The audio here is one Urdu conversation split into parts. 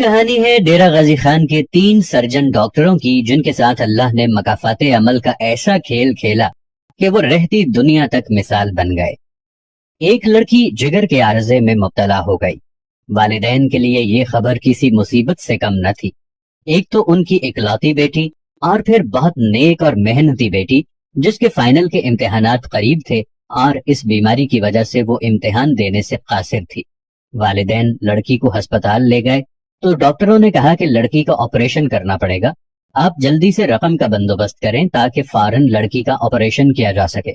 کہانی ہے ڈیرہ غازی خان کے 3 سرجن ڈاکٹروں کی، جن کے ساتھ اللہ نے مکافات عمل کا ایسا کھیل کھیلا کہ وہ رہتی دنیا تک مثال بن گئے۔ ایک لڑکی جگر کے عارضے میں مبتلا ہو گئی۔ والدین کے لیے یہ خبر کسی مصیبت سے کم نہ تھی۔ ایک تو ان کی اکلوتی بیٹی، اور پھر بہت نیک اور محنتی بیٹی جس کے فائنل کے امتحانات قریب تھے اور اس بیماری کی وجہ سے وہ امتحان دینے سے قاصر تھی۔ والدین لڑکی کو ہسپتال لے گئے تو ڈاکٹروں نے کہا کہ لڑکی کا آپریشن کرنا پڑے گا، آپ جلدی سے رقم کا بندوبست کریں تاکہ فوراً لڑکی کا آپریشن کیا جا سکے۔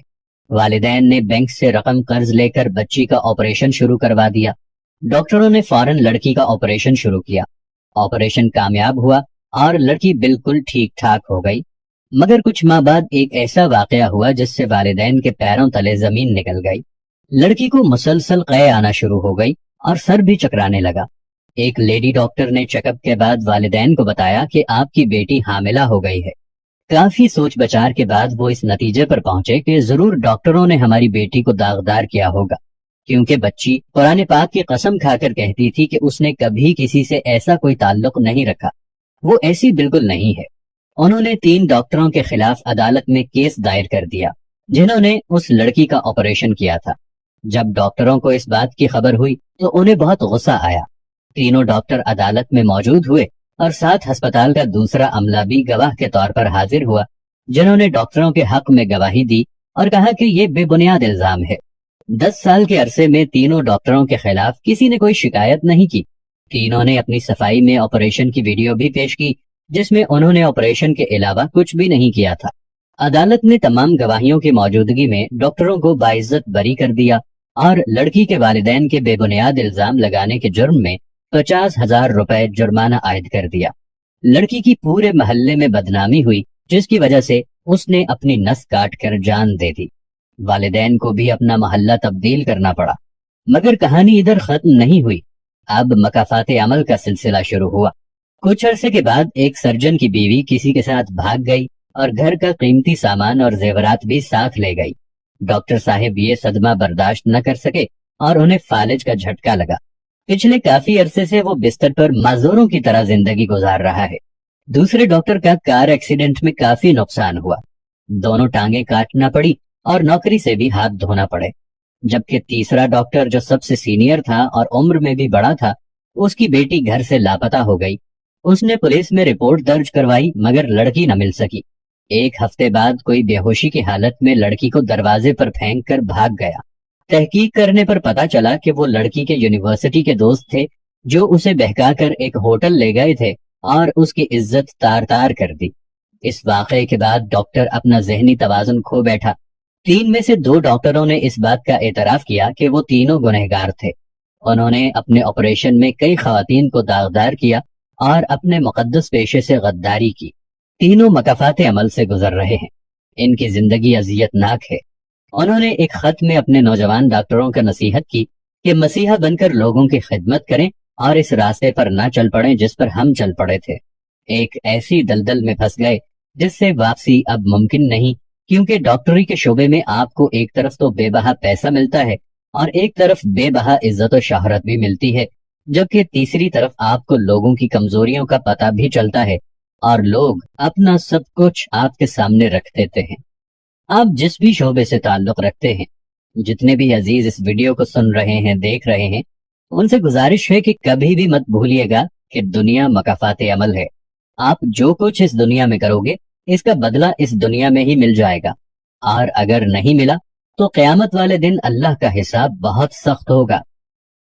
والدین نے بینک سے رقم قرض لے کر بچی کا آپریشن شروع کروا دیا۔ ڈاکٹروں نے فوراً لڑکی کا آپریشن شروع کیا۔ آپریشن کامیاب ہوا اور لڑکی بالکل ٹھیک ٹھاک ہو گئی، مگر کچھ ماہ بعد ایک ایسا واقعہ ہوا جس سے والدین کے پیروں تلے زمین نکل گئی۔ لڑکی کو مسلسل قے آنا شروع ہو گئی اور سر بھی چکرانے لگا۔ ایک لیڈی ڈاکٹر نے چیک اپ کے بعد والدین کو بتایا کہ آپ کی بیٹی حاملہ ہو گئی ہے۔ کافی سوچ بچار کے بعد وہ اس نتیجے پر پہنچے کہ ضرور ڈاکٹروں نے ہماری بیٹی کو داغدار کیا ہوگا، کیونکہ بچی قرآن پاک کی قسم کھا کر کہتی تھی کہ اس نے کبھی کسی سے ایسا کوئی تعلق نہیں رکھا۔ وہ ایسی بالکل نہیں ہے۔ انہوں نے 3 ڈاکٹروں کے خلاف عدالت میں کیس دائر کر دیا جنہوں نے اس لڑکی کا آپریشن کیا تھا۔ جب ڈاکٹروں کو اس بات کی خبر ہوئی تو انہیں بہت غصہ آیا۔ تینوں ڈاکٹر عدالت میں موجود ہوئے اور ساتھ ہسپتال کا دوسرا عملہ بھی گواہ کے طور پر حاضر ہوا، جنہوں نے ڈاکٹروں کے حق میں گواہی دی اور کہا کہ یہ بے بنیاد الزام ہے۔ 10 سال کے عرصے میں تینوں ڈاکٹروں کے خلاف کسی نے کوئی شکایت نہیں کی۔ تینوں نے اپنی صفائی میں آپریشن کی ویڈیو بھی پیش کی جس میں انہوں نے آپریشن کے علاوہ کچھ بھی نہیں کیا تھا۔ عدالت نے تمام گواہیوں کی موجودگی میں ڈاکٹروں کو باعزت بری کر دیا اور لڑکی کے والدین کے بے بنیاد الزام لگانے کے جرم میں 50,000 روپے جرمانہ عائد کر دیا۔ لڑکی کی پورے محلے میں بدنامی ہوئی جس کی وجہ سے اس نے اپنی نس کاٹ کر جان دے دی۔ والدین کو بھی اپنا محلہ تبدیل کرنا پڑا۔ مگر کہانی ادھر ختم نہیں ہوئی، اب مکافات عمل کا سلسلہ شروع ہوا۔ کچھ عرصے کے بعد ایک سرجن کی بیوی کسی کے ساتھ بھاگ گئی اور گھر کا قیمتی سامان اور زیورات بھی ساتھ لے گئی۔ ڈاکٹر صاحب یہ صدمہ برداشت نہ کر سکے اور انہیں فالج کا جھٹکا لگا۔ پچھلے کافی عرصے سے وہ بستر پر معذوروں کی طرح زندگی گزار رہا ہے۔ دوسرے ڈاکٹر کا کار ایکسیڈنٹ میں کافی نقصان ہوا، دونوں ٹانگیں کاٹنا پڑی اور نوکری سے بھی ہاتھ دھونا پڑے، جبکہ تیسرا ڈاکٹر جو سب سے سینئر تھا اور عمر میں بھی بڑا تھا، اس کی بیٹی گھر سے لاپتہ ہو گئی۔ اس نے پولیس میں رپورٹ درج کروائی مگر لڑکی نہ مل سکی۔ ایک ہفتے بعد کوئی بے ہوشی کی حالت میں لڑکی کو دروازے پر پھینک کر بھاگ گیا۔ تحقیق کرنے پر پتا چلا کہ وہ لڑکی کے یونیورسٹی کے دوست تھے جو اسے بہکا کر ایک ہوٹل لے گئے تھے اور اس کی عزت تار تار کر دی۔ اس واقعے کے بعد ڈاکٹر اپنا ذہنی توازن کھو بیٹھا۔ 3 میں سے 2 ڈاکٹروں نے اس بات کا اعتراف کیا کہ وہ تینوں گنہگار تھے۔ انہوں نے اپنے آپریشن میں کئی خواتین کو داغدار کیا اور اپنے مقدس پیشے سے غداری کی۔ تینوں مکافات عمل سے گزر رہے ہیں، ان کی زندگی اذیت ناک ہے۔ انہوں نے ایک خط میں اپنے نوجوان ڈاکٹروں کا نصیحت کی کہ مسیحا بن کر لوگوں کی خدمت کریں اور اس راستے پر نہ چل پڑیں جس پر ہم چل پڑے تھے۔ ایک ایسی دلدل میں پھنس گئے جس سے واپسی اب ممکن نہیں، کیونکہ ڈاکٹری کے شعبے میں آپ کو ایک طرف تو بے بہا پیسہ ملتا ہے اور ایک طرف بے بہا عزت و شہرت بھی ملتی ہے، جبکہ تیسری طرف آپ کو لوگوں کی کمزوریوں کا پتہ بھی چلتا ہے اور لوگ اپنا سب کچھ آپ کے سامنے رکھ دیتے ہیں۔ آپ جس بھی شعبے سے تعلق رکھتے ہیں، جتنے بھی عزیز اس ویڈیو کو سن رہے ہیں، دیکھ رہے ہیں، ان سے گزارش ہے کہ کبھی بھی مت بھولیے گا کہ دنیا مکافات عمل ہے۔ آپ جو کچھ اس دنیا میں کرو گے اس کا بدلہ اس دنیا میں ہی مل جائے گا، اور اگر نہیں ملا تو قیامت والے دن اللہ کا حساب بہت سخت ہوگا۔